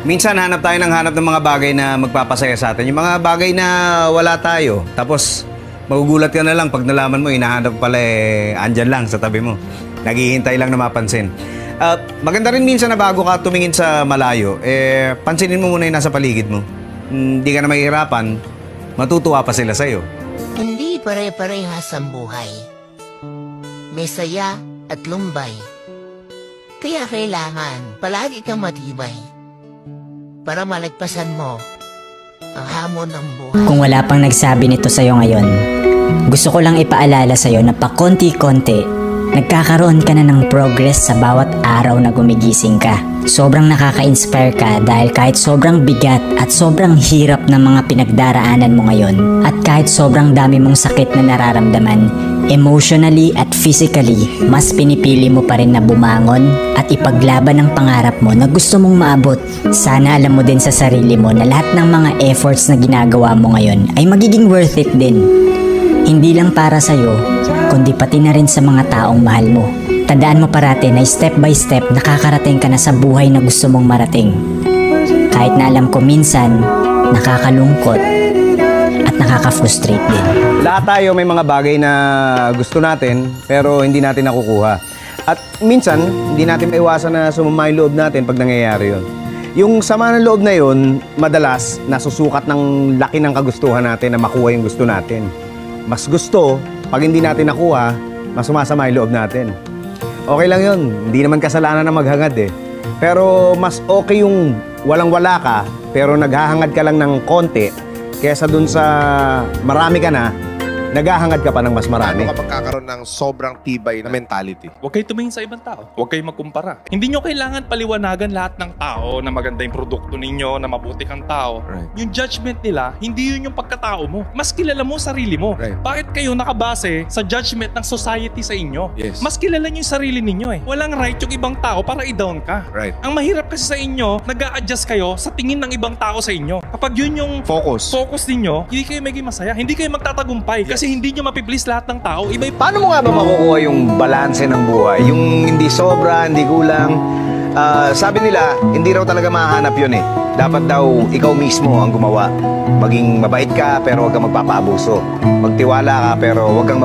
Minsan hanap tayo ng hanap ng mga bagay na magpapasaya sa atin. Yung mga bagay na wala tayo. Tapos magugulat ka na lang pag nalaman mo, hinahanap pala andyan lang sa tabi mo. Naghihintay lang na mapansin. Maganda rin minsan na bago ka tumingin sa malayo, pansinin mo muna yung nasa paligid mo. Hindi ka na mahihirapan, matutuwa pa sila sa'yo. Hindi pare-parehas ang buhay. May saya at lumbay. Kaya kailangan palagi kang matibay para malagpasan mo ang hamon ng buhay. Kung wala pang nagsabi nito sa'yo ngayon, gusto ko lang ipaalala sa'yo na pakonti-konti, nagkakaroon ka na ng progress sa bawat araw na gumigising ka. Sobrang nakaka-inspire ka dahil kahit sobrang bigat at sobrang hirap ng mga pinagdaraanan mo ngayon at kahit sobrang dami mong sakit na nararamdaman, emotionally at physically, mas pinipili mo pa rin na bumangon at ipaglaban ang pangarap mo na gusto mong maabot. Sana alam mo din sa sarili mo na lahat ng mga efforts na ginagawa mo ngayon ay magiging worth it din. Hindi lang para sa'yo, kundi pati na rin sa mga taong mahal mo. Tandaan mo parati na step by step nakakarating ka na sa buhay na gusto mong marating. Kahit na alam ko minsan, nakakalungkot at nakaka-frustrate din. Lahat tayo may mga bagay na gusto natin pero hindi natin nakukuha. At minsan, hindi natin maiwasan na sumama yung loob natin pag nangyayari yun. Yung sama ng loob na yun, madalas nasusukat ng laki ng kagustuhan natin na makuha yung gusto natin. Mas gusto, pag hindi natin nakuha, mas sumasama yung loob natin. Okay lang yun, hindi naman kasalanan na maghangad Pero mas okay yung walang-wala ka, pero naghahangad ka lang ng konti, kesa dun sa marami ka na, naghahangad ka pa ng mas marami. Paano ka magkakaroon ng sobrang tibay na mentality? Huwag kayo tumingin sa ibang tao. Huwag kayo magkumpara. Hindi nyo kailangan paliwanagan lahat ng tao na maganda yung produkto ninyo, na mabuti kang tao. Right. Yung judgment nila, hindi yun yung pagkatao mo. Mas kilala mo sarili mo. Right. Bakit kayo nakabase sa judgment ng society sa inyo? Yes. Mas kilala nyo yung sarili ninyo Walang right yung ibang tao para i-down ka. Right. Ang mahirap kasi sa inyo, nag-a-adjust kayo sa tingin ng ibang tao sa inyo. Kapag yun yung Focus ninyo, hindi kayo maging masaya. Hindi kayo magtatagumpay kasi hindi nyo mapiplease lahat ng tao. Paano mo nga ba makukuha yung balanse ng buhay? Yung hindi sobra, hindi kulang. Sabi nila, hindi raw talaga mahanap yun Dapat daw ikaw mismo ang gumawa. Maging mabait ka pero huwag kang magpapaabuso. Magtiwala ka pero huwag kang